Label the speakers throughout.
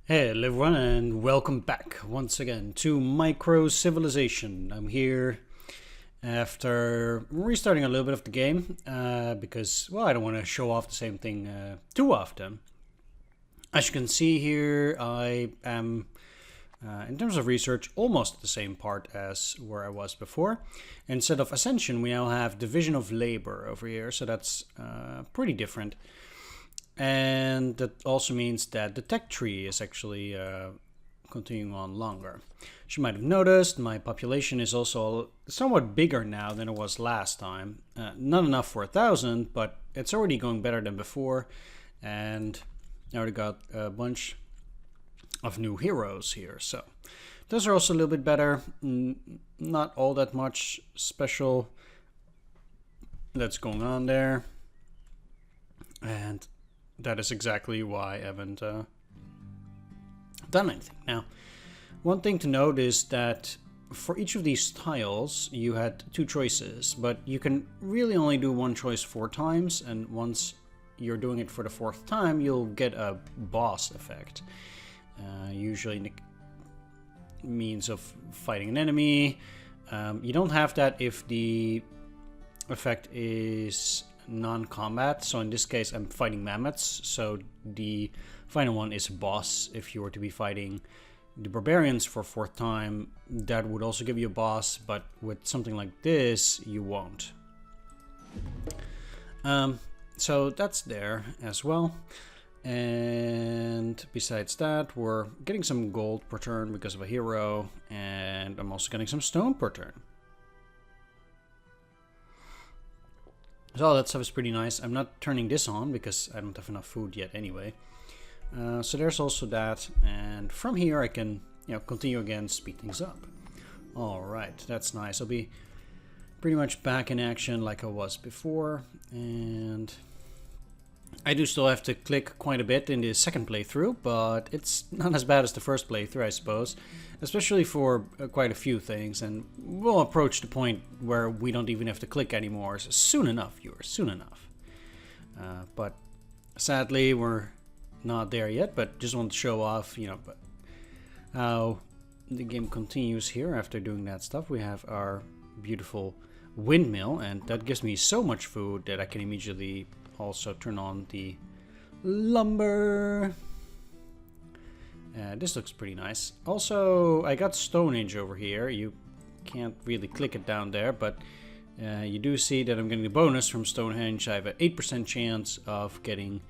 Speaker 1: Hey everyone, and welcome back once again to Microcivilization. I'm here after restarting a little bit of the game because, well, I don't want to show off the same thing too often. As you can see here, I am, in terms of research, almost at the same part as where I was before. Instead of Ascension, we now have Division of Labor over here, so that's pretty different. And that also means that the tech tree is actually continuing on longer. As you might have noticed, my population is also somewhat bigger now than it was last time. Not enough for 1,000, but it's already going better than before. And I already got a bunch of new heroes here. So those are also a little bit better. Not all that much special that's going on there. And that is exactly why I haven't done anything. Now, one thing to note is that for each of these tiles, you had two choices, but you can really only do one choice 4 times, and once you're doing it for the 4th time, you'll get a boss effect. Usually in the means of fighting an enemy. You don't have that if the effect is non-combat, so in this case I'm fighting Mammoths, so the final one is a boss. If you were to be fighting the barbarians for 4th time, that would also give you a boss, but with something like this you won't. So that's there as well. And besides that, we're getting some gold per turn because of a hero, and I'm also getting some stone per turn. So all that stuff is pretty nice. I'm not turning this on because I don't have enough food yet anyway. So there's also that, and from here I can, continue again, speed things up. All right, that's nice. I'll be pretty much back in action like I was before, and I do still have to click quite a bit in the second playthrough, but it's not as bad as the first playthrough, I suppose. Especially for quite a few things, and we'll approach the point where we don't even have to click anymore soon enough, viewers, soon enough. But sadly, we're not there yet, but just want to show off, how the game continues here after doing that stuff. We have our beautiful windmill, and that gives me so much food that I can immediately also turn on the lumber. This looks pretty nice. Also, I got Stonehenge over here. You can't really click it down there, but you do see that I'm getting the bonus from Stonehenge. I have an 8% chance of getting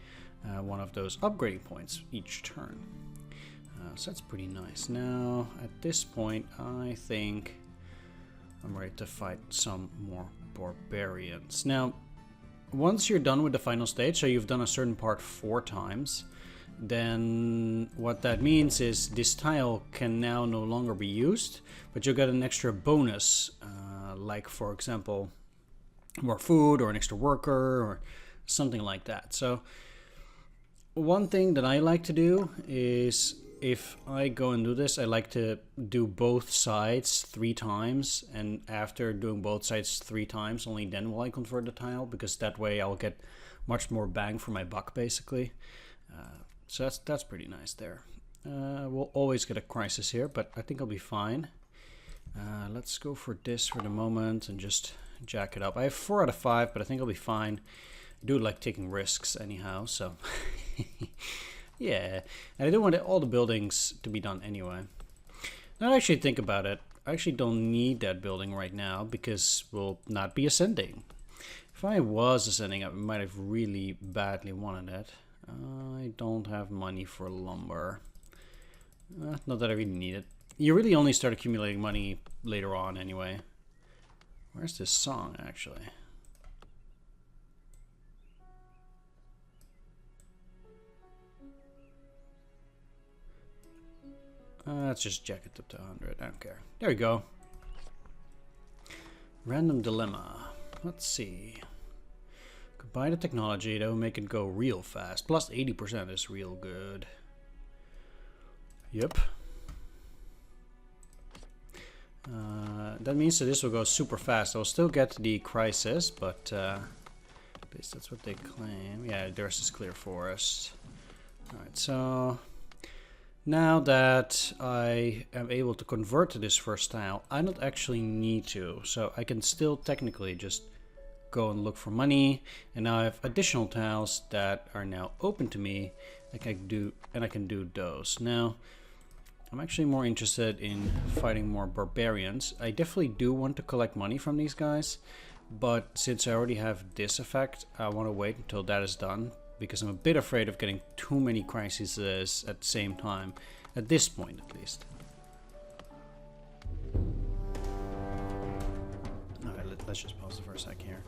Speaker 1: one of those upgrading points each turn. So that's pretty nice. Now, at this point, I think I'm ready to fight some more barbarians. Now, once you're done with the final stage, so you've done a certain part 4 times, then what that means is this tile can now no longer be used, but you'll get an extra bonus, like for example more food or an extra worker or something like that. So one thing that I like to do is, if I go and do this, I like to do both sides 3 times, and after doing both sides 3 times, only then will I convert the tile, because that way I'll get much more bang for my buck, basically. So that's pretty nice there. We'll always get a crisis here, but I think I'll be fine. Let's go for this for the moment and just jack it up. I have 4 out of 5, but I think I'll be fine. I do like taking risks anyhow, so yeah. And I do want all the buildings to be done anyway. Now that I actually think about it, I actually don't need that building right now because we'll not be ascending. If I was ascending, I might have really badly wanted it. I don't have money for lumber. Not that I really need it. You really only start accumulating money later on anyway. Where's this song, actually? Let's just jack it up to 100. I don't care. There we go. Random dilemma. Let's see. Buy the technology that will make it go real fast. Plus 80% is real good. Yep. That means that this will go super fast. I'll still get the crisis, but at least that's what they claim. Yeah, there's this clear forest. Alright, so Now that I am able to convert to this first tile, I don't actually need to. So I can still technically just go and look for money. And now I have additional tiles that are now open to me. I can do those. Now, I'm actually more interested in fighting more barbarians. I definitely do want to collect money from these guys. But since I already have this effect, I want to wait until that is done. Because I'm a bit afraid of getting too many crises at the same time. At this point, at least. Alright, let's just pause it for a sec here.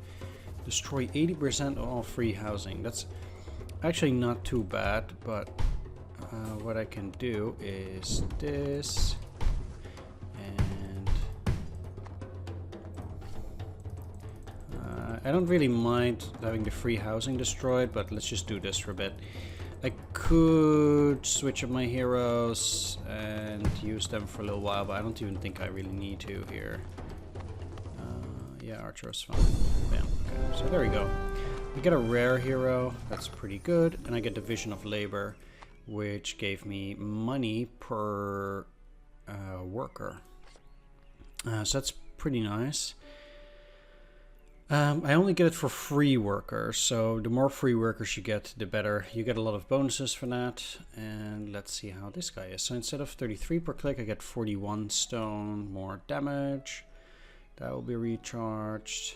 Speaker 1: Destroy 80% of all free housing. That's actually not too bad, but what I can do is this. I don't really mind having the free housing destroyed, but let's just do this for a bit. I could switch up my heroes and use them for a little while, but I don't even think I really need to here. Yeah, Archer is fine. Bam. Okay, so there we go. We get a rare hero, that's pretty good, and I get Division of Labor, which gave me money per worker. So that's pretty nice. I only get it for free workers, so the more free workers you get, the better. You get a lot of bonuses for that, and let's see how this guy is. So instead of 33 per click, I get 41 stone, more damage. That will be recharged.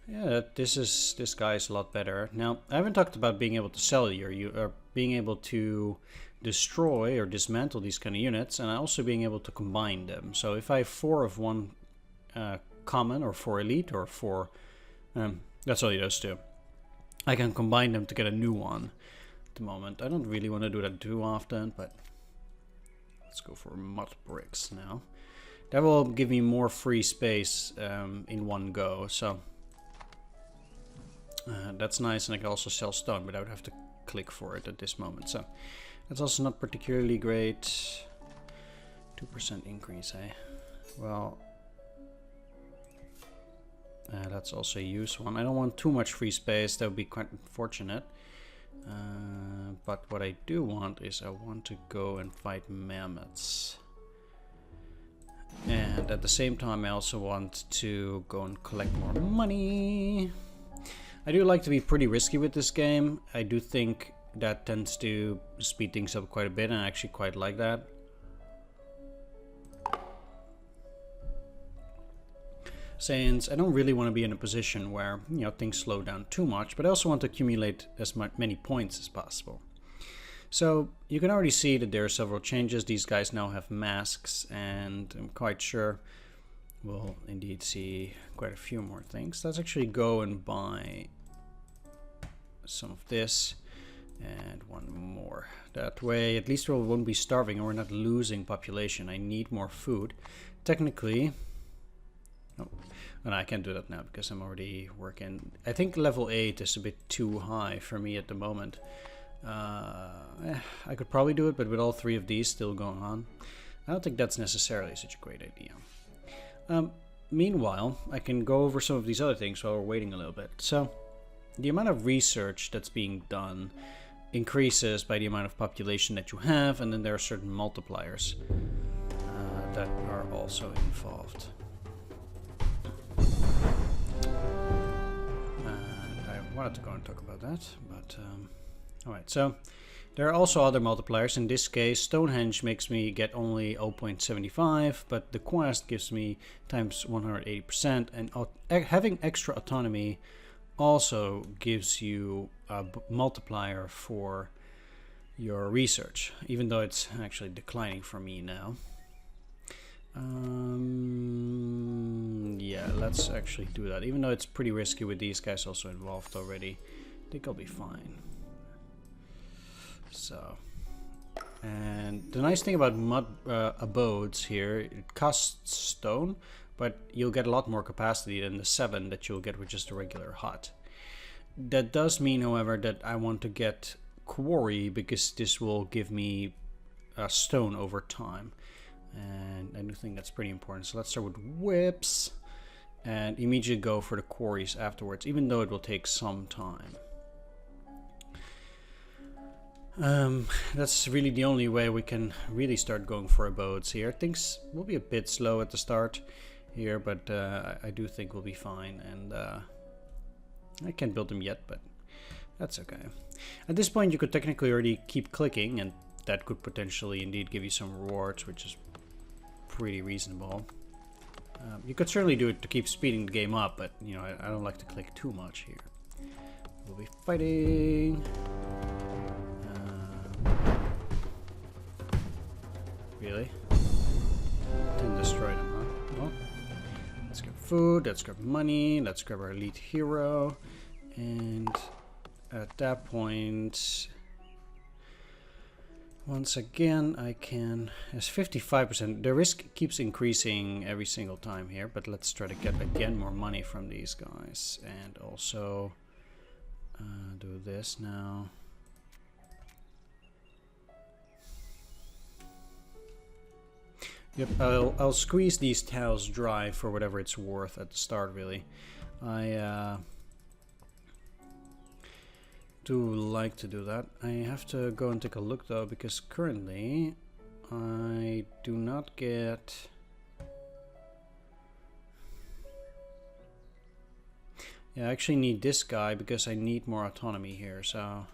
Speaker 1: Yeah, this guy is a lot better. Now, I haven't talked about being able to sell or being able to destroy or dismantle these kind of units, and also being able to combine them. So if I have 4 of one common or 4 elite or 4 that's all he does too, I can combine them to get a new one. At the moment I don't really want to do that too often, but let's go for mud bricks now. That will give me more free space in one go, so that's nice. And I can also sell stone, but I would have to click for it at this moment, so that's also not particularly great. 2% increase, eh? Well, that's also a use one. I don't want too much free space, that would be quite unfortunate. But what I do want is I want to go and fight mammoths. And at the same time I also want to go and collect more money. I do like to be pretty risky with this game. I do think that tends to speed things up quite a bit, and I actually quite like that. Since I don't really want to be in a position where, you know, things slow down too much, but I also want to accumulate as many points as possible. So you can already see that there are several changes. These guys now have masks, and I'm quite sure we'll indeed see quite a few more things. Let's actually go and buy some of this and one more. That way at least we won't be starving and we're not losing population. I need more food. Technically, oh, and I can't do that now because I'm already working. I think level 8 is a bit too high for me at the moment. I could probably do it, but with all 3 of these still going on, I don't think that's necessarily such a great idea. Meanwhile, I can go over some of these other things while we're waiting a little bit. So the amount of research that's being done increases by the amount of population that you have, and then there are certain multipliers that are also involved. And I wanted to go and talk about that, but alright, so there are also other multipliers. In this case, Stonehenge makes me get only 0.75, but the quest gives me times 180%, and having extra autonomy also gives you a multiplier for your research, even though it's actually declining for me now. Yeah, let's actually do that, even though it's pretty risky with these guys also involved already. I think I'll be fine. So, and the nice thing about mud abodes here, it costs stone, but you'll get a lot more capacity than the 7 that you'll get with just a regular hut. That does mean, however, that I want to get quarry, because this will give me stone over time, and I do think that's pretty important. So let's start with whips and immediately go for the quarries afterwards, even though it will take some time. That's really the only way we can really start going for abodes here. Things will be a bit slow at the start here, but I do think we'll be fine. And I can't build them yet, but that's okay. At this point, you could technically already keep clicking, and that could potentially indeed give you some rewards, which is pretty reasonable. You could certainly do it to keep speeding the game up, but you know, I don't like to click too much here. We'll be fighting. Really? Didn't destroy them, huh? Well, let's grab food, let's grab money, let's grab our elite hero. And at that point, once again, I can... There's 55%. The risk keeps increasing every single time here, but let's try to get again more money from these guys. And also do this now. Yep, I'll squeeze these tiles dry for whatever it's worth at the start, really. I do like to do that. I have to go and take a look though, because currently I do not get... Yeah, I actually need this guy because I need more autonomy here, so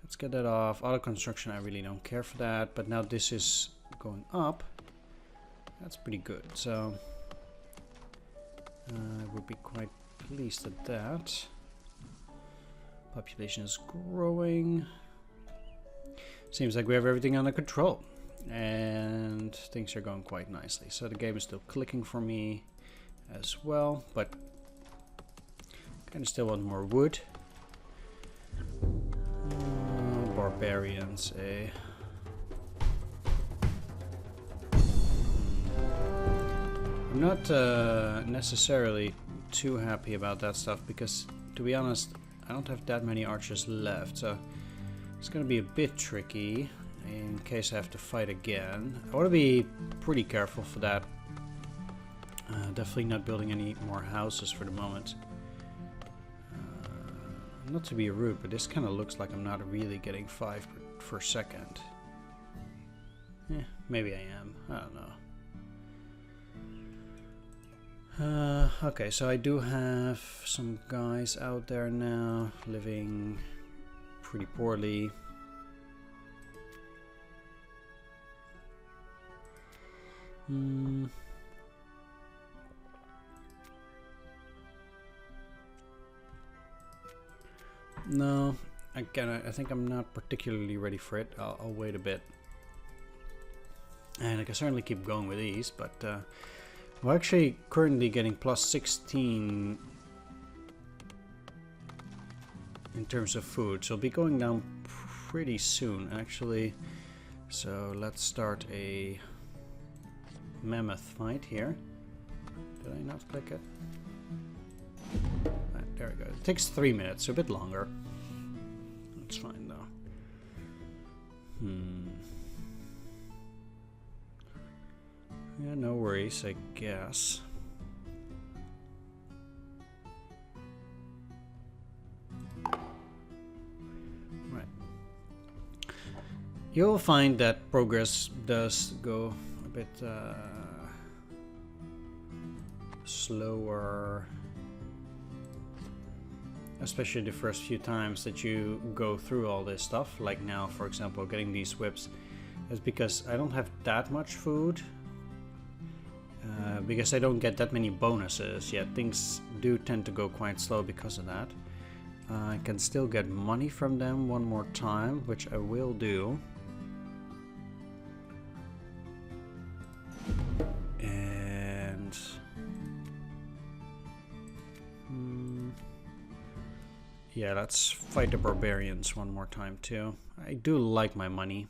Speaker 1: let's get that off. Auto construction, I really don't care for that, but now this is going up. That's pretty good, so I would be quite pleased at that. Population is growing. Seems like we have everything under control, and things are going quite nicely. So the game is still clicking for me as well, but kind of still want more wood. Barbarians, eh? I'm not necessarily too happy about that stuff because, to be honest, I don't have that many archers left, so it's gonna be a bit tricky in case I have to fight again. I want to be pretty careful for that. Definitely not building any more houses for the moment. Not to be rude, but this kind of looks like I'm not really getting 5 per second. Maybe I am. I don't know. Okay, so I do have some guys out there now living pretty poorly. No, again, I think I'm not particularly ready for it. I'll wait a bit. And I can certainly keep going with these, but we're actually currently getting plus 16 in terms of food. So I'll be going down pretty soon, actually. So let's start a mammoth fight here. Did I not click it? There we go. It takes 3 minutes, so a bit longer. That's fine though. Yeah, no worries, I guess. Right. You'll find that progress does go a bit slower. Especially the first few times that you go through all this stuff, like now, for example, getting these whips, is because I don't have that much food, because I don't get that many bonuses yet. Things do tend to go quite slow because of that. I can still get money from them one more time, which I will do. And yeah, let's fight the barbarians one more time too. I do like my money.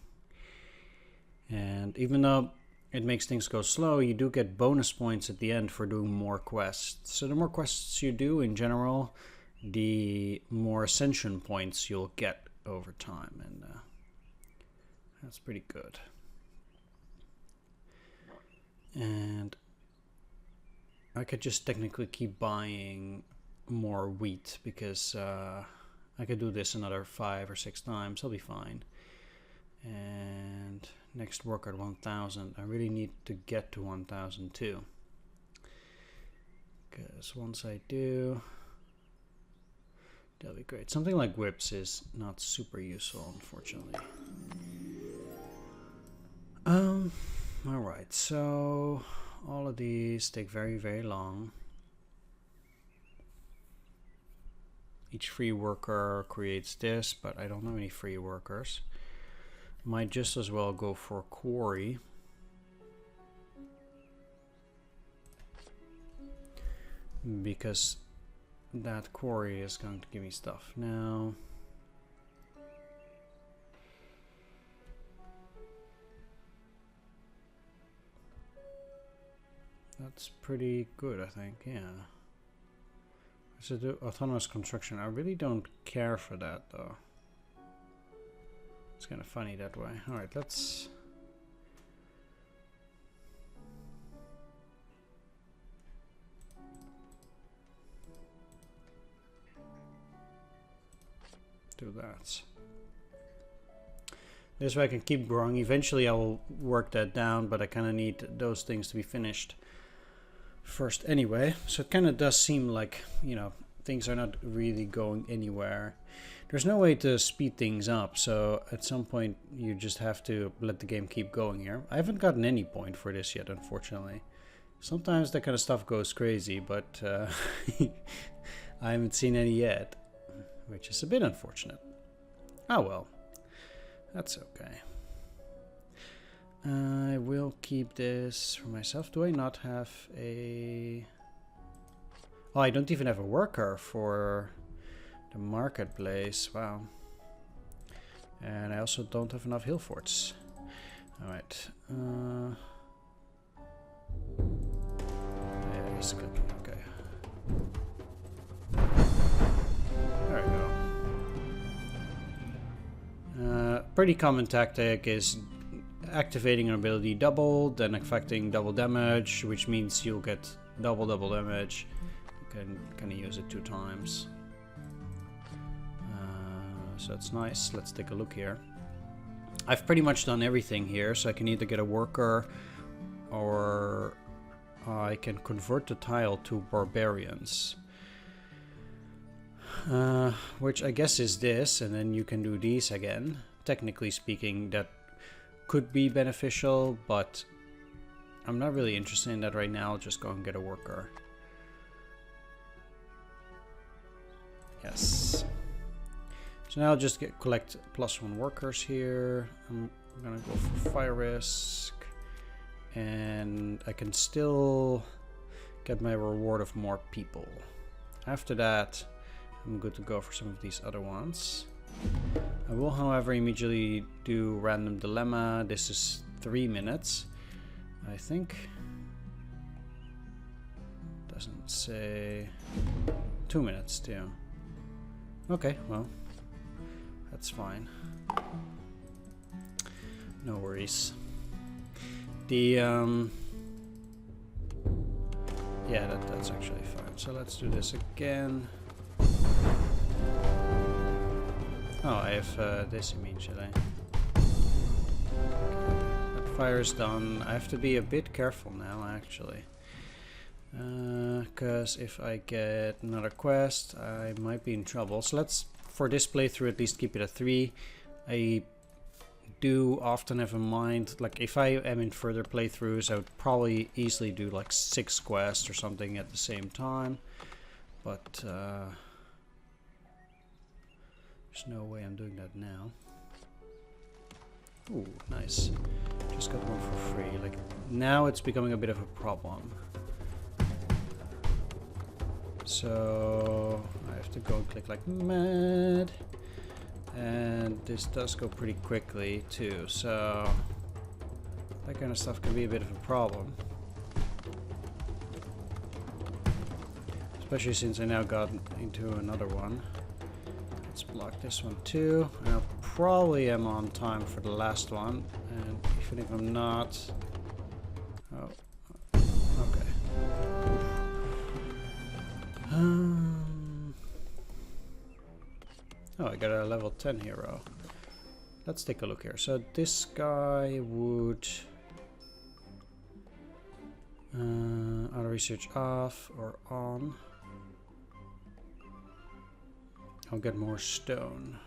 Speaker 1: And even though it makes things go slow, you do get bonus points at the end for doing more quests. So the more quests you do in general, the more ascension points you'll get over time. And that's pretty good. And I could just technically keep buying more wheat because I could do this another 5 or 6 times. I'll be fine. And next worker at 1000. I really need to get to 1000 too. Because once I do, that'll be great. Something like whips is not super useful, unfortunately. Alright, so all of these take very, very long. Each free worker creates this, but I don't know any free workers. Might just as well go for quarry. Because that quarry is going to give me stuff. Now, that's pretty good, I think, yeah. So do autonomous construction. I really don't care for that though. It's kind of funny that way. Alright, let's... do that. This way I can keep growing. Eventually I will work that down, but I kind of need those things to be finished first anyway. So it kind of does seem like, you know, things are not really going anywhere. There's no way to speed things up, so at some point you just have to let the game keep going here. I haven't gotten any point for this yet, unfortunately. Sometimes that kind of stuff goes crazy, but I haven't seen any yet. Which is a bit unfortunate. Oh well, that's okay. I will keep this for myself. Do I not have a... Oh, I don't even have a worker for the marketplace. Wow. And I also don't have enough hill forts. Alright. Yeah, he's clicking. Okay. There we go. Pretty common tactic is activating an ability double, then affecting double damage, which means you'll get double damage. You can kind of use it 2 times. So that's nice. Let's take a look here. I've pretty much done everything here, so I can either get a worker or I can convert the tile to barbarians. Which I guess is this, and then you can do these again. Technically speaking, that could be beneficial, but I'm not really interested in that right now. I'll just go and get a worker. Yes. So now I'll just collect +1 workers here. I'm gonna go for fire risk, and I can still get my reward of more people. After that, I'm good to go for some of these other ones. I will, however, immediately do random dilemma. This is 3 minutes, I think. Doesn't say 2 minutes too. Okay, well, that's fine. No worries. The yeah, that's actually fine. So let's do this again. Oh, I have this immediately. That fire's done. I have to be a bit careful now, actually. Because if I get another quest, I might be in trouble. So let's, for this playthrough, at least keep it at 3. I do often have in mind, like if I am in further playthroughs, I would probably easily do like 6 quests or something at the same time. But there's no way I'm doing that now. Ooh, nice. Just got one for free. Like, now it's becoming a bit of a problem. So I have to go and click like mad. And this does go pretty quickly too, so that kind of stuff can be a bit of a problem. Especially since I now got into another one. Let's block this one too. And I probably am on time for the last one. And even if I'm not... Oh, okay. Oh, I got a level 10 hero. let's take a look here. So this guy would auto research off or on. I'll get more stone.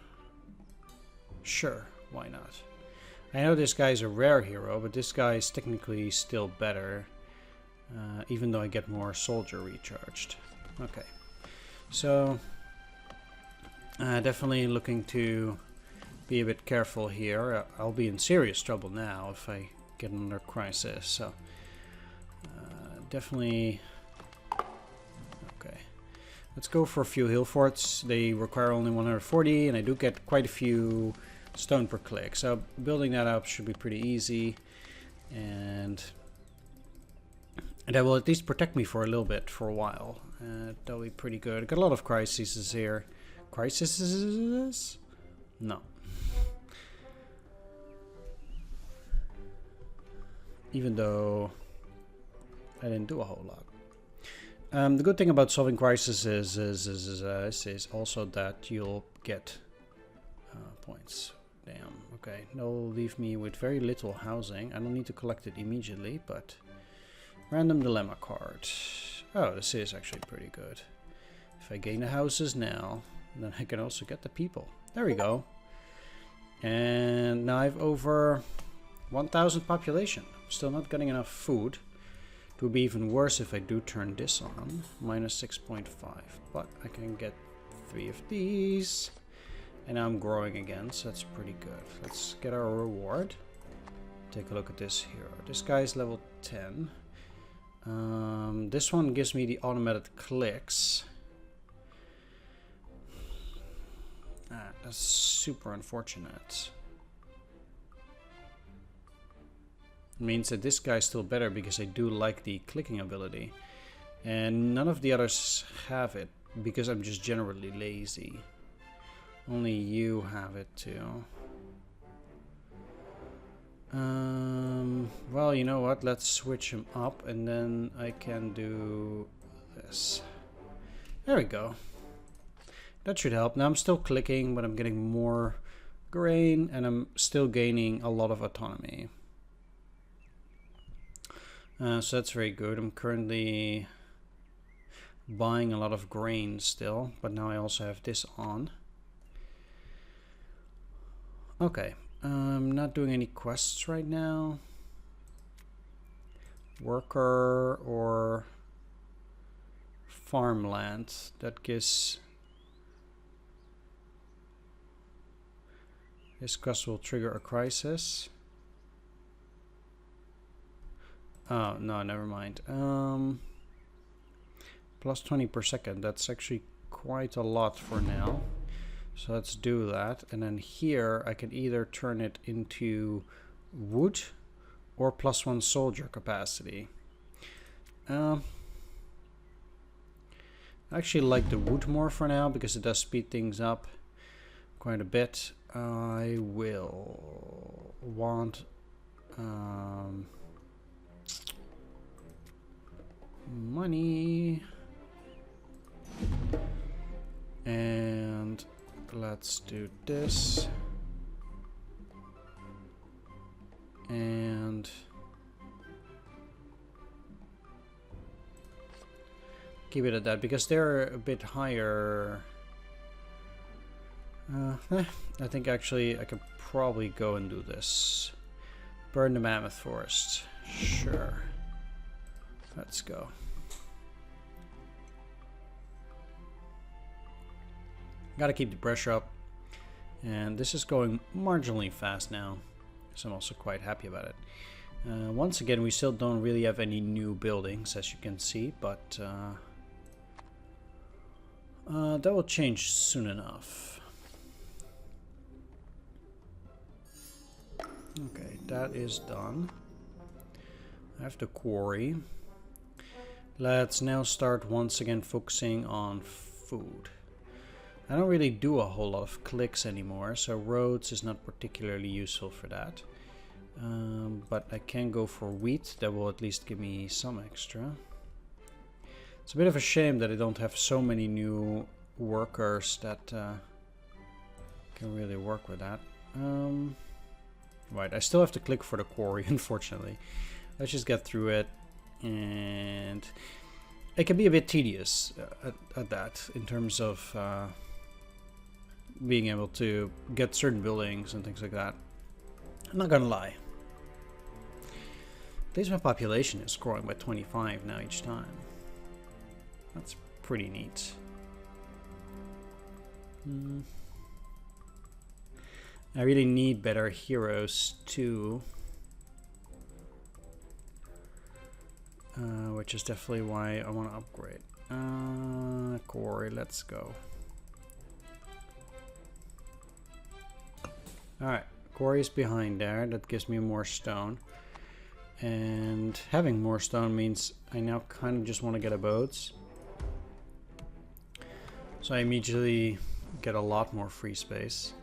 Speaker 1: Sure, why not? I know this guy's a rare hero, but this guy is technically still better, even though I get more soldier recharged. Okay, so definitely looking to be a bit careful here. I'll be in serious trouble now if I get another crisis, so definitely. Okay, let's go for a few hill forts. They require only 140, and I do get quite a few stone per click, so building that up should be pretty easy, and that will at least protect me for a little bit, for a while. That'll be pretty good. Got a lot of crises here. Crises? No. Even though I didn't do a whole lot. The good thing about solving crises is also that you'll get points. Damn. Okay. That'll leave me with very little housing. I don't need to collect it immediately, but random dilemma card. Oh, this is actually pretty good. If I gain the houses now, then I can also get the people. There we go. And now I've over 1,000 population. Still not getting enough food. It would be even worse if I do turn this on. Minus 6.5. But I can get 3 of these. And now I'm growing again, so that's pretty good. Let's get our reward. Take a look at this hero. This guy's level 10. This one gives me the automated clicks. That's super unfortunate. It means that this guy's still better because I do like the clicking ability. And none of the others have it because I'm just generally lazy. Only you have it too. Well, you know what? Let's switch him up and then I can do this. There we go. That should help. Now I'm still clicking, but I'm getting more grain and I'm still gaining a lot of autonomy. So that's very good. I'm currently buying a lot of grain still, but now I also have this on. Okay, I'm not doing any quests right now. Worker or farmland, that gives... This quest will trigger a crisis. Oh, no, never mind. Plus 20 per second, that's actually quite a lot for now. So let's do that. And then here I can either turn it into wood or +1 soldier capacity. I actually like the wood more for now because it does speed things up quite a bit. I will want money, and let's do this, and keep it at that because they're a bit higher. I think actually I could probably go and do this. Burn the Mammoth Forest. Sure. Let's go. Gotta keep the pressure up. And this is going marginally fast now. So I'm also quite happy about it. Once again, we still don't really have any new buildings, as you can see, but that will change soon enough. Okay, that is done. I have the quarry. Let's now start once again focusing on food. I don't really do a whole lot of clicks anymore, so roads is not particularly useful for that. But I can go for wheat, that will at least give me some extra. It's a bit of a shame that I don't have so many new workers that can really work with that. Right, I still have to click for the quarry, unfortunately. Let's just get through it. And it can be a bit tedious at that, in terms of being able to get certain buildings and things like that. I'm not gonna lie. At least my population is growing by 25 now each time. That's pretty neat. I really need better heroes too. Which is definitely why I want to upgrade. Quarry, let's go. Alright, quarry is behind there. That gives me more stone. And having more stone means I now kind of just want to get a boat. So I immediately get a lot more free space.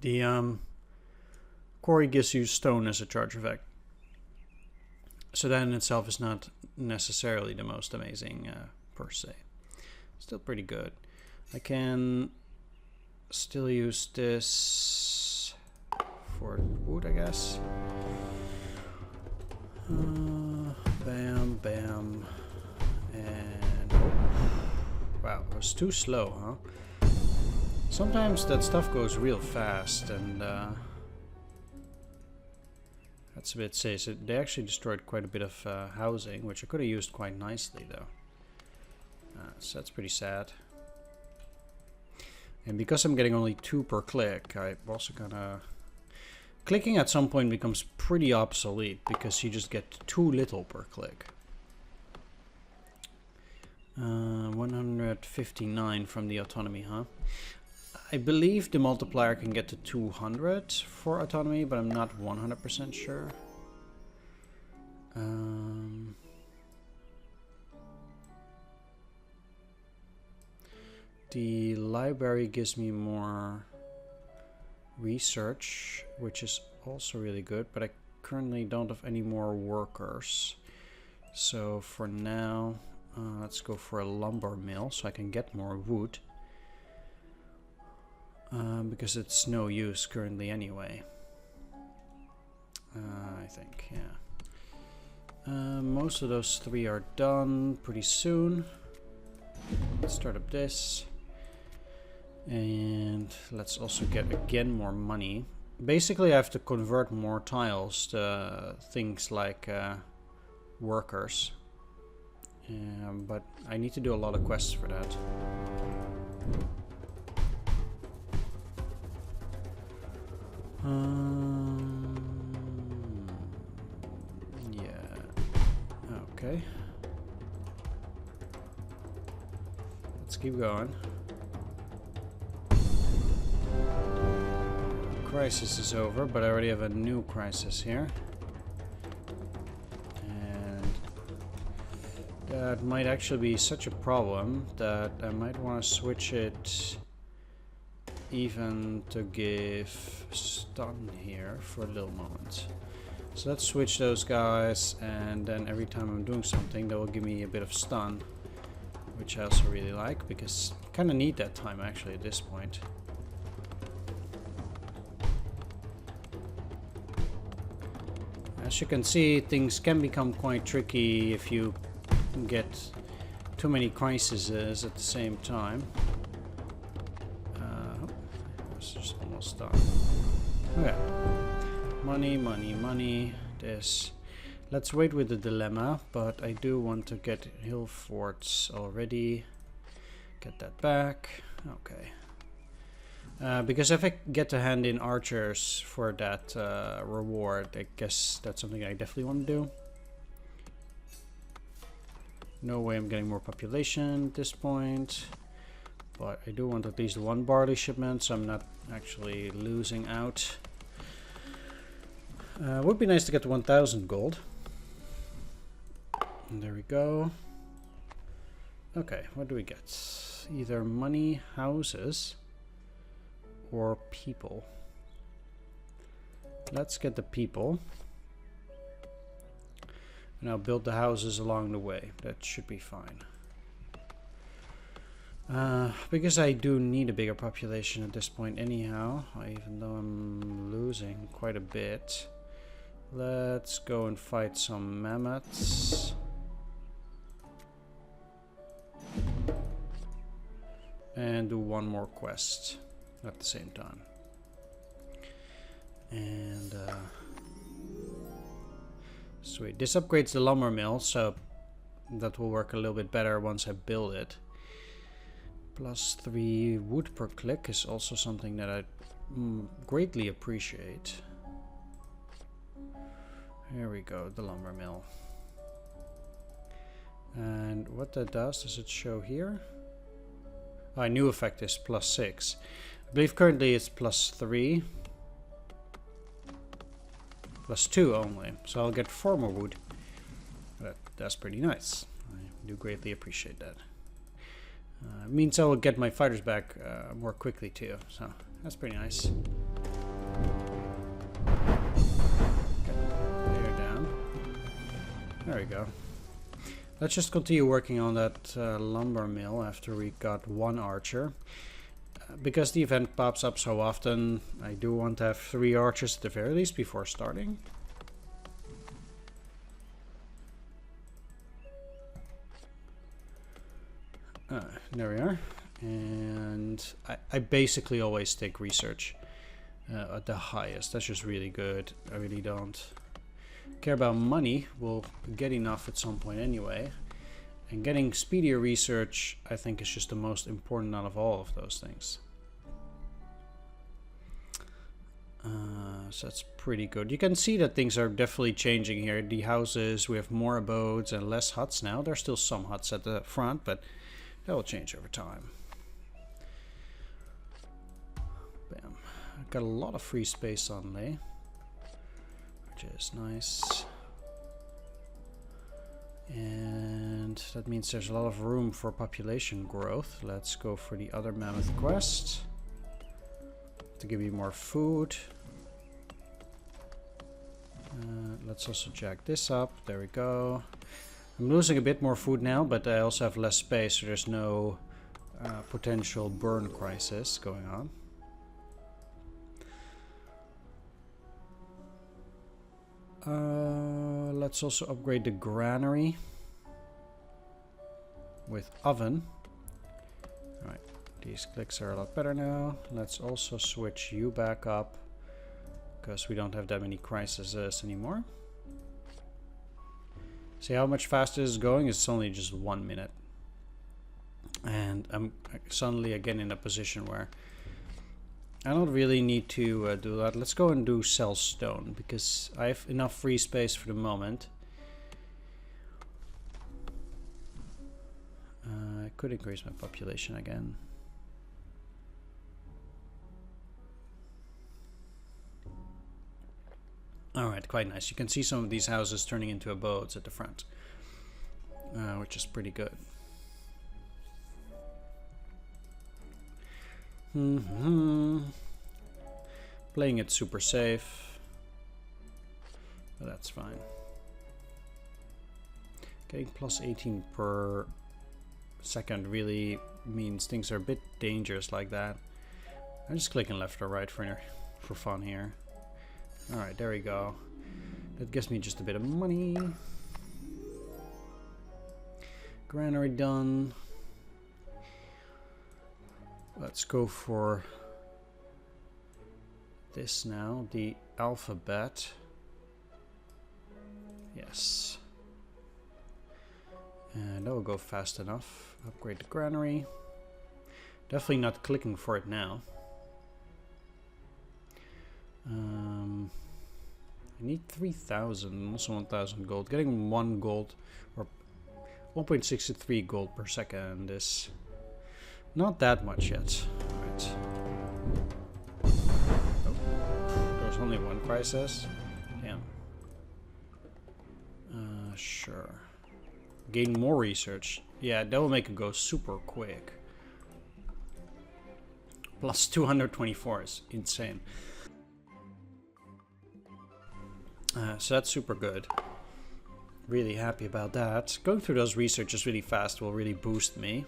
Speaker 1: The quarry gives you stone as a charge effect. So that in itself is not necessarily the most amazing per se. Still pretty good. I can still use this for wood, I guess. Bam, bam. And oh. Wow, it was too slow, huh? Sometimes that stuff goes real fast, and that's a bit silly. So they actually destroyed quite a bit of housing, which I could have used quite nicely, though. So that's pretty sad. And because I'm getting only 2 per click, I'm also gonna... Clicking at some point becomes pretty obsolete, because you just get too little per click. 159 from the autonomy, huh? I believe the multiplier can get to 200 for autonomy, but I'm not 100% sure. The library gives me more research, which is also really good, but I currently don't have any more workers. So for now, let's go for a lumber mill so I can get more wood. Because it's no use currently anyway. I think, yeah. Most of those 3 are done pretty soon. Let's start up this. And let's also get again more money. Basically I have to convert more tiles to things like workers. But I need to do a lot of quests for that. Yeah. Okay. Let's keep going. Crisis is over, but I already have a new crisis here. And that might actually be such a problem that I might want to switch it even to give stun here for a little moment. So let's switch those guys, and then every time I'm doing something that will give me a bit of stun, which I also really like, because I kind of need that time actually at this point. As you can see, things can become quite tricky if you get too many crises at the same time. It's just almost done. Okay. Money, money, money. This. Let's wait with the dilemma, but I do want to get hill forts already. Get that back. Okay. Because if I get to hand in archers for that reward, I guess that's something I definitely want to do. No way I'm getting more population at this point. But I do want at least 1 barley shipment, so I'm not actually losing out. Would be nice to get to 1,000 gold. And there we go. Okay, what do we get? Either money, houses, or people. Let's get the people. And I'll build the houses along the way. That should be fine. Because I do need a bigger population at this point anyhow, even though I'm losing quite a bit. Let's go and fight some mammoths. And do one more quest at the same time. And sweet. This upgrades the lumber mill, so that will work a little bit better once I build it. +3 wood per click is also something that I greatly appreciate. Here we go, the lumber mill. And what that does it show here? Oh, new effect is +6. I believe currently it's +3. +2 only. So I'll get 4 more wood. That's pretty nice. I do greatly appreciate that. It means I will get my fighters back more quickly too. So that's pretty nice. They're down. There we go. Let's just continue working on that lumber mill after we got 1 archer. Because the event pops up so often, I do want to have 3 archers at the very least before starting. There we are. And I basically always take research at the highest. That's just really good. I really don't care about money. We'll get enough at some point anyway. And getting speedier research, I think, is just the most important out of all of those things. So that's pretty good. You can see that things are definitely changing here. The houses, we have more abodes and less huts now. There's still some huts at the front, but that will change over time. Bam. I've got a lot of free space suddenly, which is nice. And that means there's a lot of room for population growth. Let's go for the other mammoth quest to give you more food. Let's also jack this up. There we go. I'm losing a bit more food now, but I also have less space, so there's no potential burn crisis going on. Let's also upgrade the granary with oven. Alright, these clicks are a lot better now. Let's also switch you back up, because we don't have that many crises anymore. See how much faster this is going? It's only just 1 minute. And I'm suddenly again in a position where I don't really need to do that. Let's go and do sell stone, because I have enough free space for the moment. I could increase my population again. Alright, quite nice. You can see some of these houses turning into abodes at the front, which is pretty good. Playing it super safe, but that's fine. Getting +18 per second really means things are a bit dangerous like that. I'm just clicking left or right for fun here. Alright, there we go. That gives me just a bit of money. Granary done. Let's go for this now, the alphabet. Yes. And that will go fast enough. Upgrade the granary. Definitely not clicking for it now. I need 3,000 and also 1,000 gold. Getting 1 gold or 1.63 gold per second is not that much yet. Right. Oh, there was only 1 crisis. Damn. Sure. Gain more research. Yeah, that will make it go super quick. Plus 224 is insane. So that's super good. Really happy about that. Going through those researches really fast will really boost me.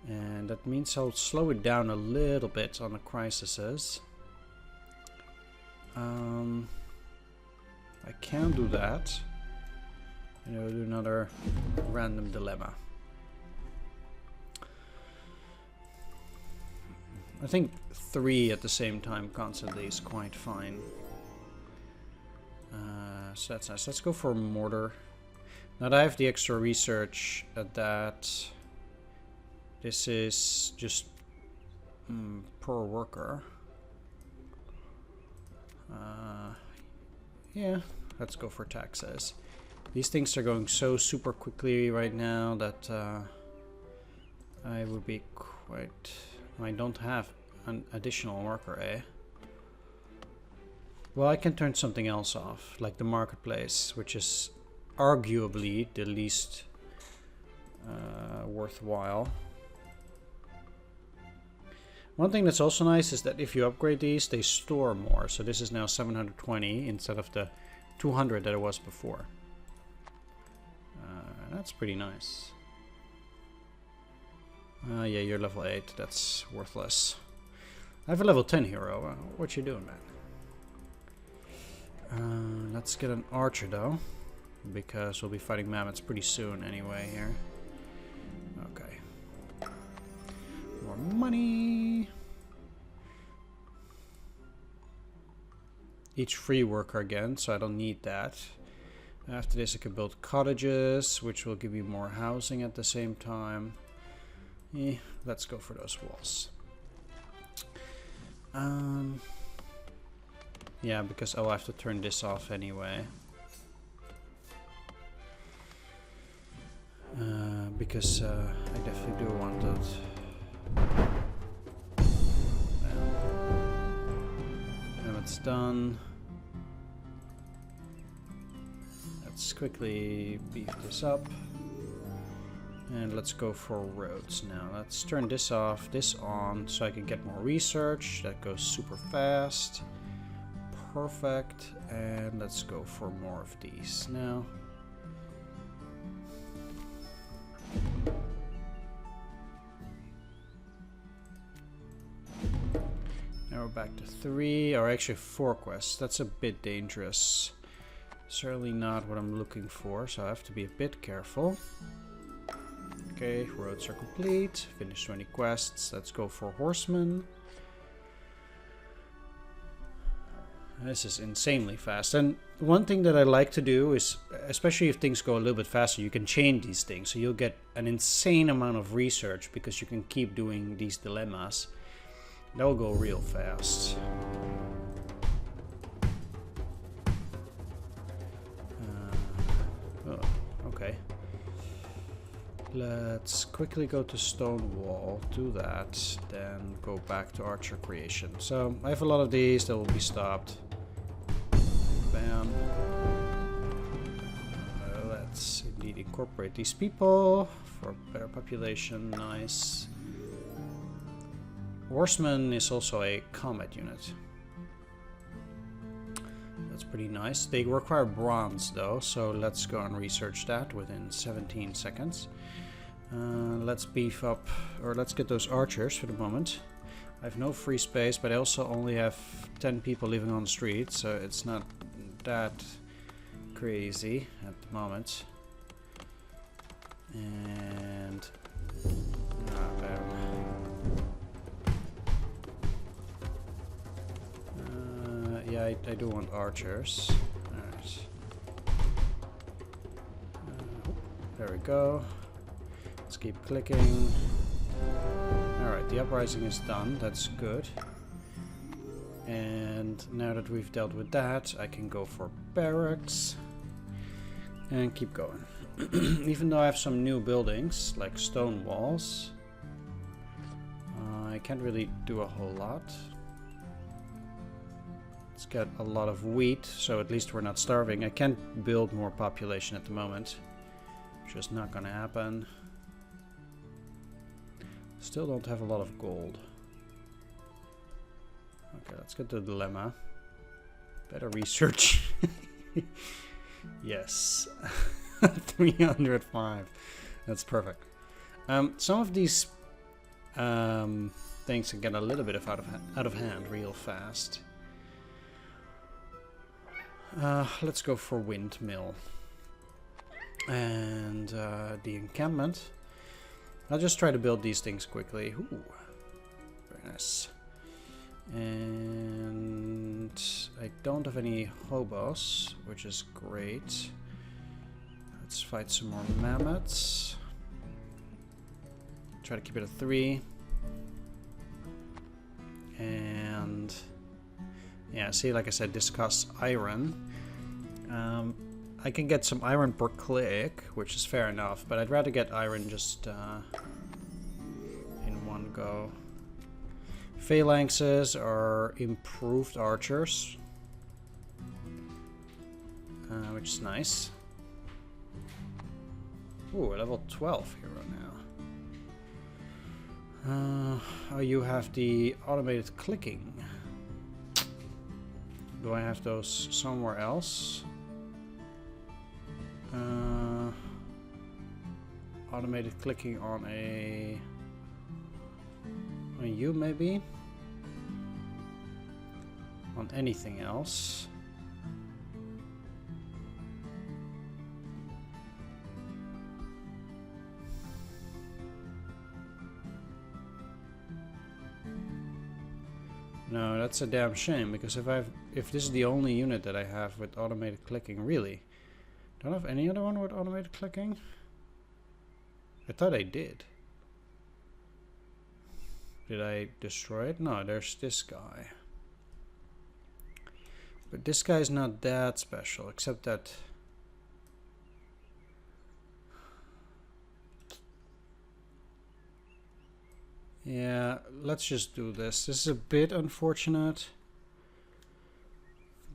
Speaker 1: And that means I'll slow it down a little bit on the crises. I can do that. And I'll do another random dilemma. I think 3 at the same time constantly is quite fine. So that's nice. Let's go for mortar. Now that I have the extra research at that, this is just per worker. Yeah, let's go for taxes. These things are going so super quickly right now that I would be quite... I don't have an additional worker, eh? Well, I can turn something else off, like the marketplace, which is arguably the least worthwhile. One thing that's also nice is that if you upgrade these, they store more. So this is now 720 instead of the 200 that it was before. That's pretty nice. Yeah, you're level 8. That's worthless. I have a level 10 hero. What you doing, man? Let's get an archer, though. Because we'll be fighting mammoths pretty soon anyway here. Okay. More money. Each free worker again, so I don't need that. After this I can build cottages, which will give me more housing at the same time. Let's go for those walls. Yeah, because I'll have to turn this off anyway. Because I definitely do want that. And it's done. Let's quickly beef this up. And let's go for roads now. Let's turn this off, this on, so I can get more research. That goes super fast. Perfect. And let's go for more of these now. Now we're back to 3, or actually 4 quests. That's a bit dangerous. Certainly not what I'm looking for, so I have to be a bit careful. Okay, roads are complete. Finish 20 quests. Let's go for horsemen. This is insanely fast. And one thing that I like to do is, especially if things go a little bit faster, you can chain these things. So you'll get an insane amount of research because you can keep doing these dilemmas. They'll go real fast. Oh, okay. Let's quickly go to stone wall, do that, then go back to archer creation. So I have a lot of these that will be stopped. Bam. Let's indeed incorporate these people for better population. Nice. Horseman is also a combat unit. That's pretty nice. They require bronze though, so let's go and research that within 17 seconds. Let's beef up, or let's get those archers for the moment. I have no free space, but I also only have 10 people living on the street, so it's not that crazy at the moment. And yeah, I do want archers. Alright. There we go. Let's keep clicking. Alright, the uprising is done. That's good. And now that we've dealt with that, I can go for barracks. And keep going. Even though I have some new buildings, like stone walls, I can't really do a whole lot. Let's get a lot of wheat, so at least we're not starving. I can't build more population at the moment. Just not gonna happen. Still don't have a lot of gold. Okay, let's get to the dilemma. Better research. Yes. 305. That's perfect. Some of these things can get a little bit of out of hand real fast. Let's go for windmill. And the encampment. I'll just try to build these things quickly. Ooh, very nice. And I don't have any hobos, which is great. Let's fight some more mammoths. Try to keep it at 3. And yeah, see, like I said, this costs iron. I can get some iron per click, which is fair enough, but I'd rather get iron just in one go. Phalanxes are improved archers, which is nice. Ooh, level 12 hero now. Oh, you have the automated clicking. Do I have those somewhere else? Automated clicking on you maybe? On anything else? No, that's a damn shame, because if this is the only unit that I have with automated clicking, really? Don't have any other one with automated clicking? I thought I did. Did I destroy it? No, there's this guy. But this guy's not that special, except that... Yeah, let's just do this. This is a bit unfortunate,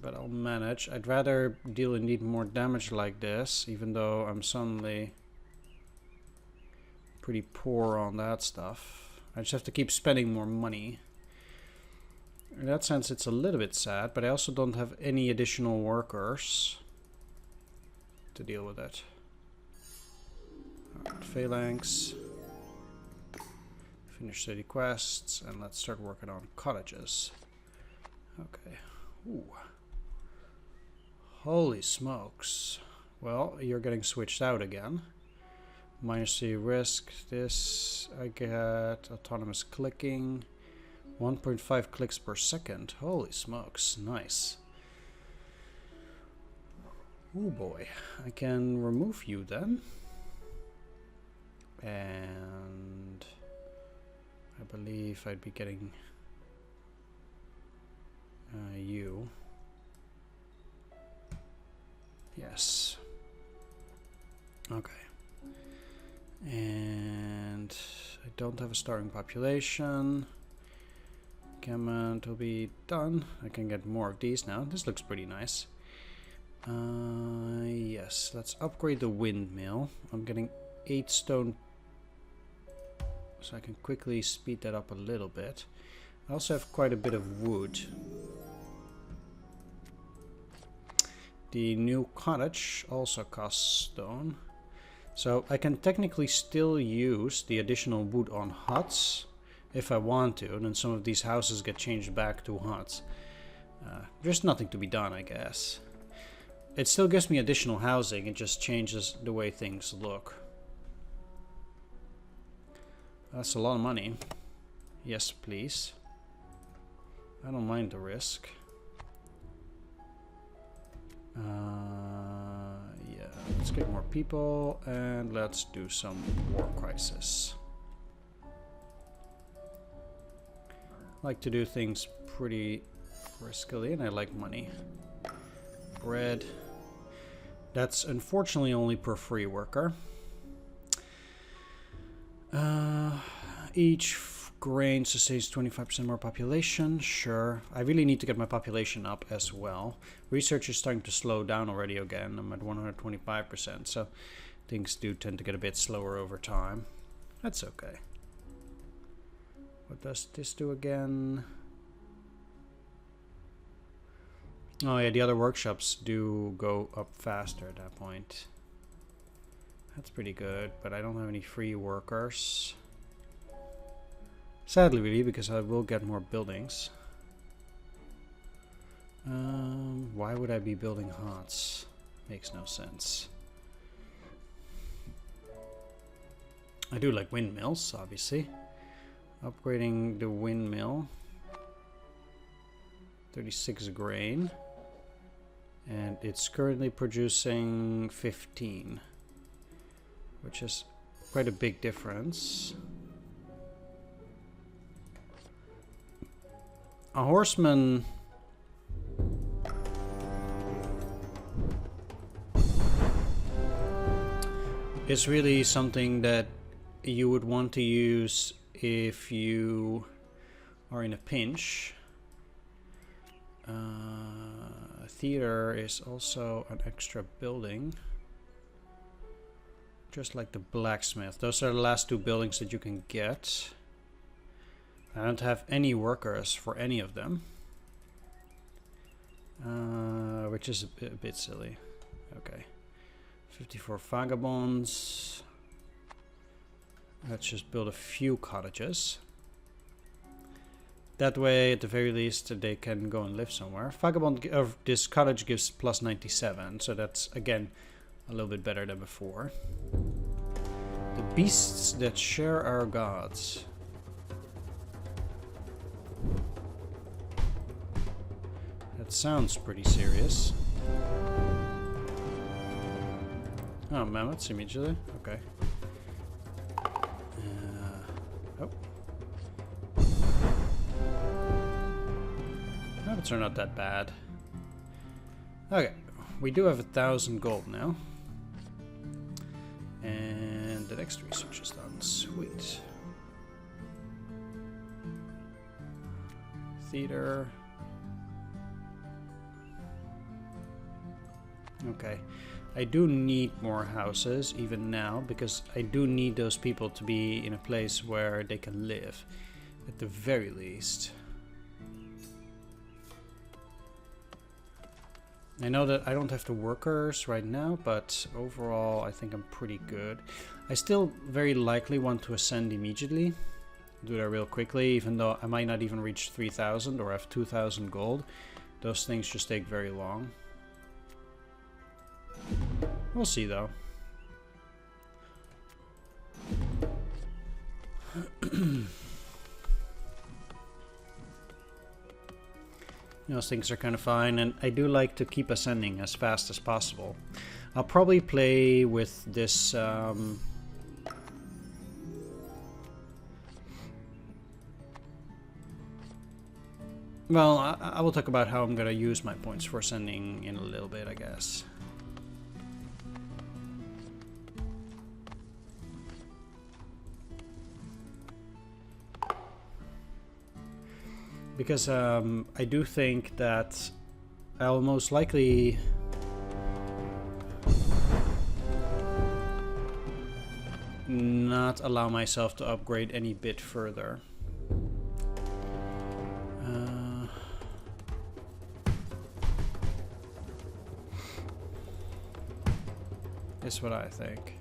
Speaker 1: but I'll manage. I'd rather deal indeed more damage like this, even though I'm suddenly pretty poor on that stuff. I just have to keep spending more money. In that sense, it's a little bit sad, but I also don't have any additional workers to deal with it. Alright, phalanx. Finish city quests, and let's start working on cottages. Okay. Ooh. Holy smokes. Well, you're getting switched out again. Minus the risk. This, I get autonomous clicking. 1.5 clicks per second. Holy smokes. Nice. Oh boy. I can remove you then. And I believe I'd be getting you. Yes. Okay. And I don't have a starting population. Comment will be done. I can get more of these now. This looks pretty nice. Yes, let's upgrade the windmill. I'm getting 8 stone, so I can quickly speed that up a little bit. I also have quite a bit of wood. The new cottage also costs stone. So I can technically still use the additional wood on huts if I want to, and then some of these houses get changed back to huts. There's nothing to be done, I guess. It still gives me additional housing, it just changes the way things look. That's a lot of money. Yes, please. I don't mind the risk. Yeah, let's get more people and let's do some war crisis. I like to do things pretty riskily, and I like money. Bread. That's unfortunately only per free worker. Each grain sustains 25% more population. Sure. I really need to get my population up as well. Research is starting to slow down already again. I'm at 125%, so things do tend to get a bit slower over time. That's okay. What does this do again? Oh yeah, the other workshops do go up faster at that point. That's pretty good, but I don't have any free workers. Sadly, really, because I will get more buildings. Why would I be building huts? Makes no sense. I do like windmills, obviously. Upgrading the windmill. 36 grain. And it's currently producing 15. Which is quite a big difference. A horseman is really something that you would want to use if you are in a pinch. Theater is also an extra building. Just like the blacksmith. Those are the last two buildings that you can get. I don't have any workers for any of them. Which is a bit silly. Okay. 54 vagabonds. Let's just build a few cottages. That way, at the very least, they can go and live somewhere. Vagabond of this cottage gives plus 97, so that's again a little bit better than before. The beasts that share our gods. That sounds pretty serious. Oh, mammoths immediately? Okay. Oh. Mammoths are not that bad. Okay. We do have 1,000 gold now. And the next research is done. Sweet. Theater. Okay. I do need more houses even now because I do need those people to be in a place where they can live at the very least. I know that I don't have the workers right now, but overall I think I'm pretty good. I still very likely want to ascend immediately. Do that real quickly, even though I might not even reach 3,000 or have 2,000 gold. Those things just take very long. We'll see though. Those things are kind of fine, and I do like to keep ascending as fast as possible. I'll probably play with this well, I will talk about how I'm gonna use my points for ascending in a little bit, I guess. Because I do think that I'll most likely not allow myself to upgrade any bit further. Is what I think.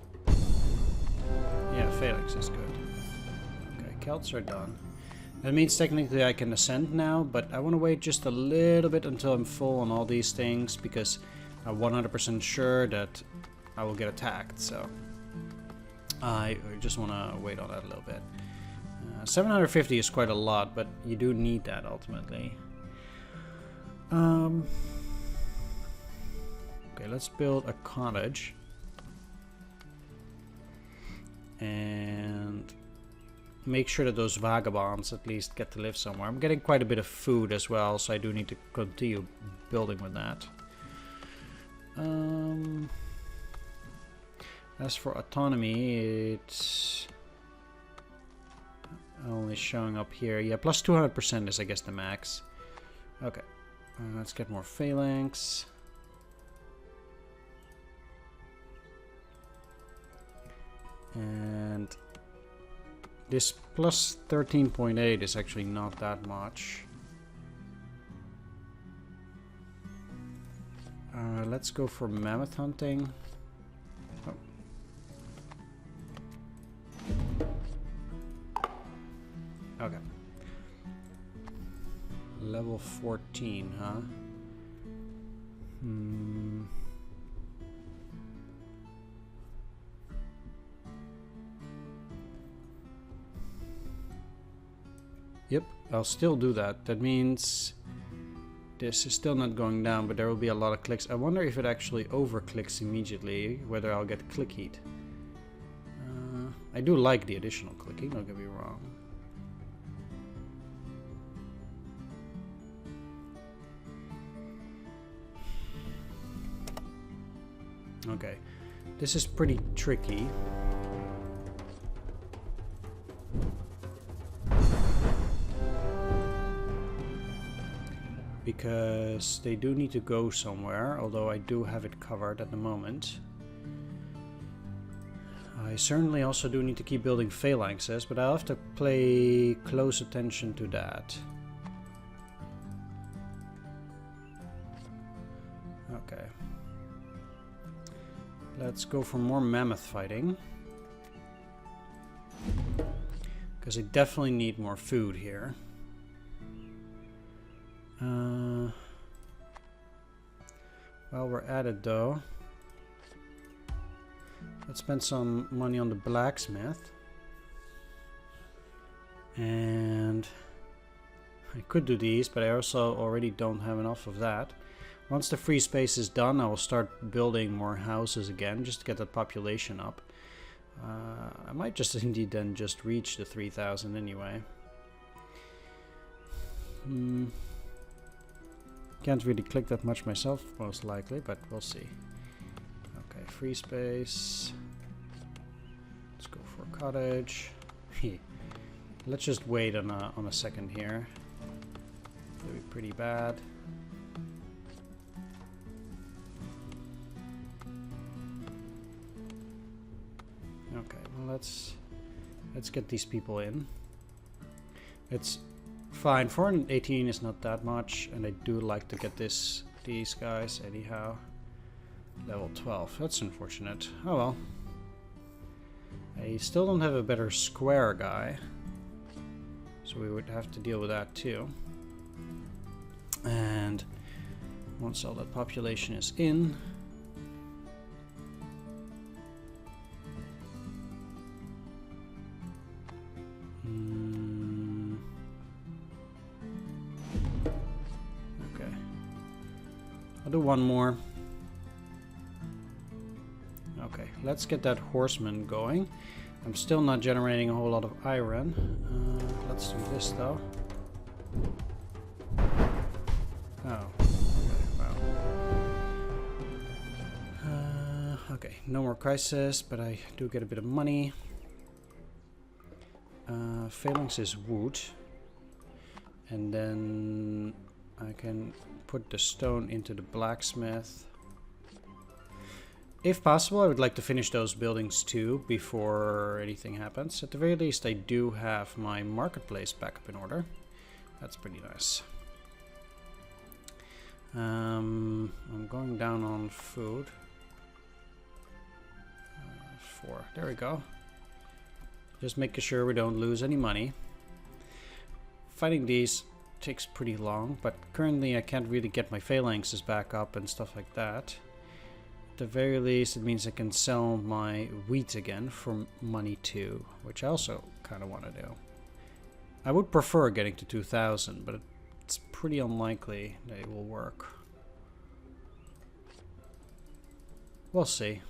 Speaker 1: Yeah, Phalanx is good. Okay, Celts are done. That means technically I can ascend now, but I want to wait just a little bit until I'm full on all these things because I'm 100% sure that I will get attacked, so I just want to wait on that a little bit. 750 is quite a lot, but you do need that ultimately. Okay, let's build a cottage. And make sure that those vagabonds at least get to live somewhere. I'm getting quite a bit of food as well, so I do need to continue building with that. As for autonomy, it's only showing up here. Yeah, plus 200% is, I guess, the max. Okay, let's get more phalanx. And this plus 13.8 is actually not that much. Let's go for mammoth hunting. Oh. Okay. 14, huh? Yep, I'll still do that. That means this is still not going down, but there will be a lot of clicks. I wonder if it actually over-clicks immediately, whether I'll get click heat. I do like the additional clicking, don't get me wrong. Okay, this is pretty tricky. Because they do need to go somewhere, although I do have it covered at the moment. I certainly also do need to keep building phalanxes, but I'll have to pay close attention to that. Okay. Let's go for more mammoth fighting. Because I definitely need more food here. While we're at it though, let's spend some money on the blacksmith. And I could do these, but I also already don't have enough of that. Once the free space is done, I will start building more houses again, just to get the population up. I might just indeed then just reach the 3,000 anyway. Can't really click that much myself, most likely, but we'll see. Okay, free space. Let's go for a cottage. Let's just wait on a second here. That'll be pretty bad. Okay, well let's get these people in. It's fine. 418 is not that much, and I do like to get these guys anyhow. Level 12. That's unfortunate. Oh well. I still don't have a better square guy, so we would have to deal with that too. And once all that population is in, okay, I'll do one more. Okay, let's get that horseman going. I'm still not generating a whole lot of iron. Let's do this though. Oh, okay, wow. Okay, no more crisis, but I do get a bit of money. Phalanx is wood. And then I can put the stone into the blacksmith. If possible, I would like to finish those buildings too before anything happens. At the very least, I do have my marketplace back up in order. That's pretty nice. I'm going down on food. 4. There we go. Just making sure we don't lose any money. Fighting these takes pretty long, but currently I can't really get my phalanxes back up and stuff like that. At the very least, it means I can sell my wheat again for money too, which I also kind of want to do. I would prefer getting to 2,000, but it's pretty unlikely that it will work. We'll see.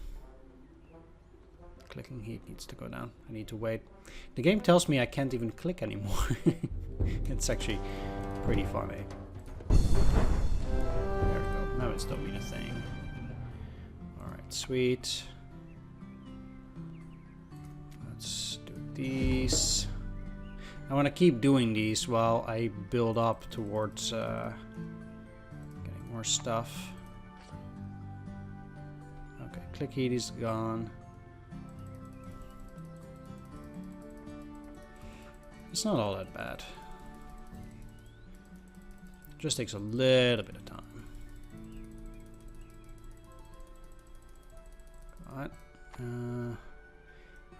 Speaker 1: Clicking heat needs to go down. I need to wait. The game tells me I can't even click anymore. It's actually pretty funny. There we go. Now it's don't mean a thing. Alright, sweet. Let's do these. I want to keep doing these while I build up towards getting more stuff. Okay, click heat is gone. It's not all that bad. It just takes a little bit of time. Alright.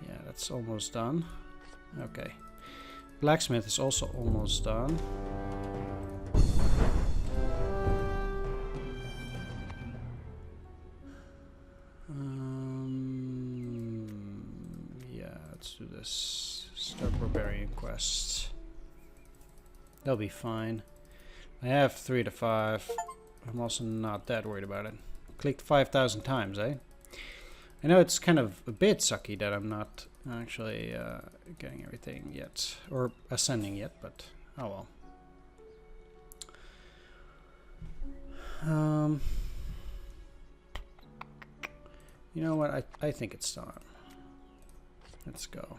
Speaker 1: Yeah, that's almost done. Okay. Blacksmith is also almost done. Let's do this. Start barbarian quests. They'll be fine. I have 3 to 5. I'm also not that worried about it. Clicked 5,000 times, eh? I know it's kind of a bit sucky that I'm not actually getting everything yet. Or ascending yet, but oh well. You know what? I think it's time. Let's go.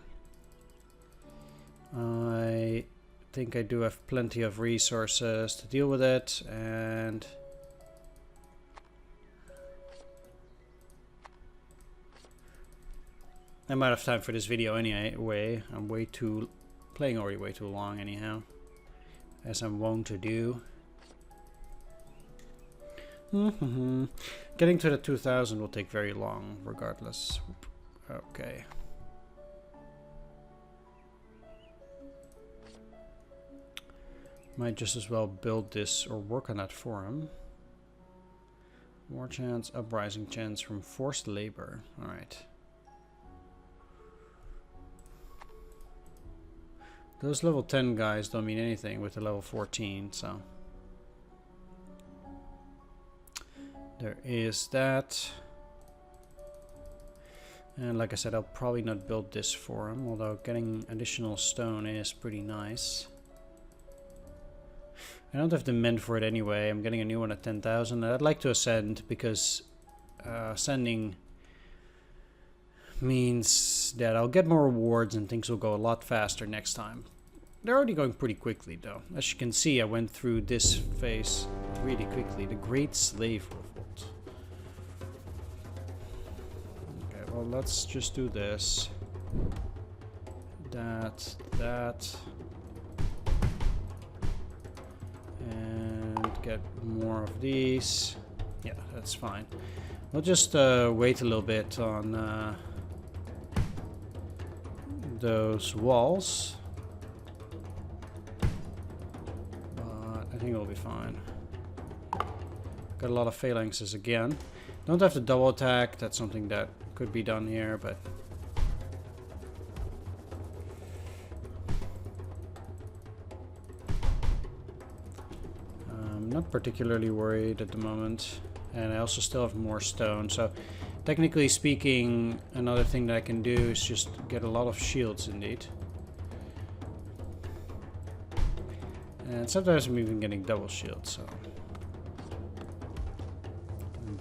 Speaker 1: I think I do have plenty of resources to deal with it, and I'm out of time for this video anyway. I'm playing already way too long anyhow, as I'm wont to do. Getting to the 2000 will take very long regardless. Okay. Might just as well build this or work on that for him. War chance, uprising chance from forced labor. Alright. Those level 10 guys don't mean anything with the level 14, so. There is that. And like I said, I'll probably not build this for him, although getting additional stone is pretty nice. I don't have the men for it anyway. I'm getting a new one at 10,000. I'd like to ascend because ascending means that I'll get more rewards and things will go a lot faster next time. They're already going pretty quickly though. As you can see, I went through this phase really quickly. The Great Slave Revolt. Okay, well let's just do this. That. And get more of these. Yeah, that's fine. We'll just wait a little bit on those walls. But I think it'll be fine. Got a lot of phalanxes again. Don't have to double attack. That's something that could be done here, but not particularly worried at the moment, and I also still have more stone, so technically speaking another thing that I can do is just get a lot of shields indeed, and sometimes I'm even getting double shields, so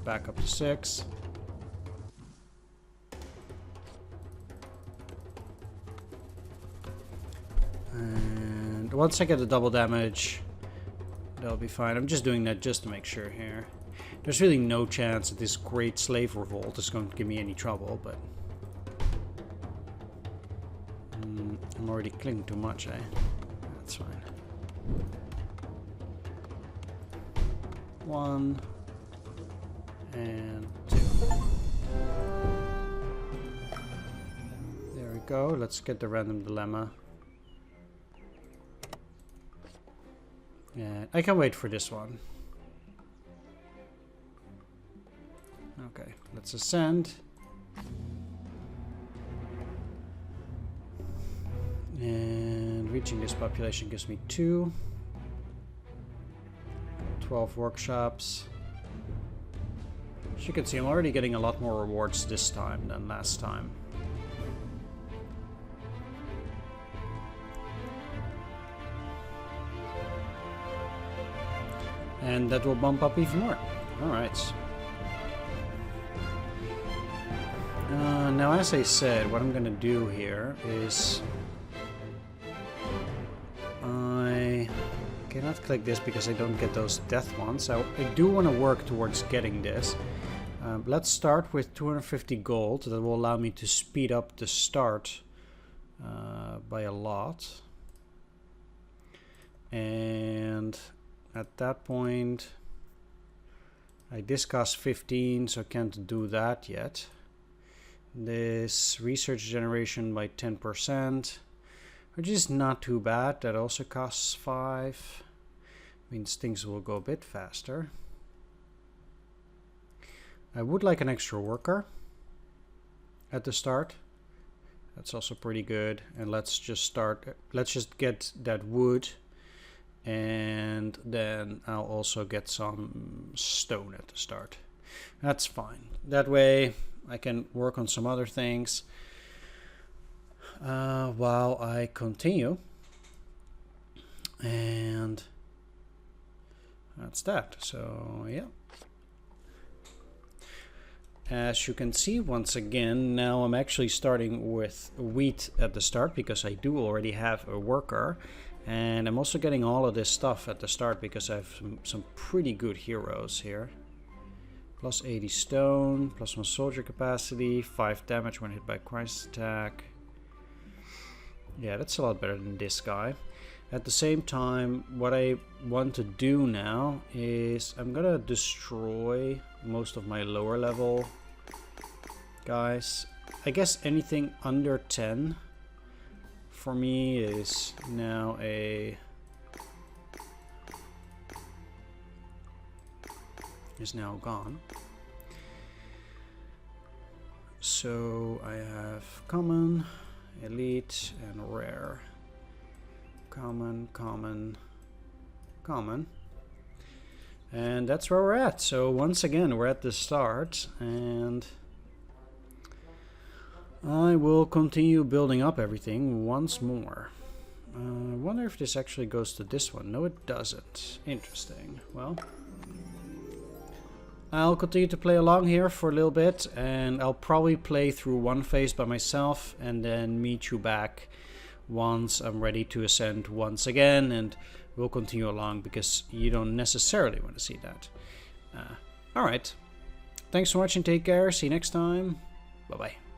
Speaker 1: back up to 6. And once I get the double damage, that'll be fine. I'm just doing that just to make sure here. There's really no chance that this Great Slave Revolt is going to give me any trouble, but I'm already clinging too much, eh? That's fine. 1 and 2. There we go. Let's get the random dilemma. And I can wait for this one. Okay, let's ascend. And reaching this population gives me 2. 12 workshops. As you can see, I'm already getting a lot more rewards this time than last time. And that will bump up even more. Alright. Now, as I said, what I'm going to do here is I cannot click this because I don't get those death ones. I do want to work towards getting this. Let's start with 250 gold. That will allow me to speed up the start by a lot. And at that point, I discussed 15, so I can't do that yet. This research generation by 10%, which is not too bad. That also costs 5. Means things will go a bit faster. I would like an extra worker at the start. That's also pretty good. And let's just get that wood. And then I'll also get some stone at the start. That's fine. That way I can work on some other things while I continue. And that's that. So yeah. As you can see, once again, now I'm actually starting with wheat at the start because I do already have a worker. And I'm also getting all of this stuff at the start because I have some pretty good heroes here. Plus 80 stone, plus 1 soldier capacity, 5 damage when hit by crisis attack. Yeah, that's a lot better than this guy. At the same time, what I want to do now is I'm gonna destroy most of my lower level guys. I guess anything under 10 for me is now gone. So I have common, elite, and rare. Common, common, common. And that's where we're at. So once again, we're at the start, and I will continue building up everything once more. I wonder if this actually goes to this one. No, it doesn't. Interesting. Well, I'll continue to play along here for a little bit, and I'll probably play through one phase by myself and then meet you back once I'm ready to ascend once again, and we'll continue along because you don't necessarily want to see that. Alright. Thanks so much and take care. See you next time. Bye-bye.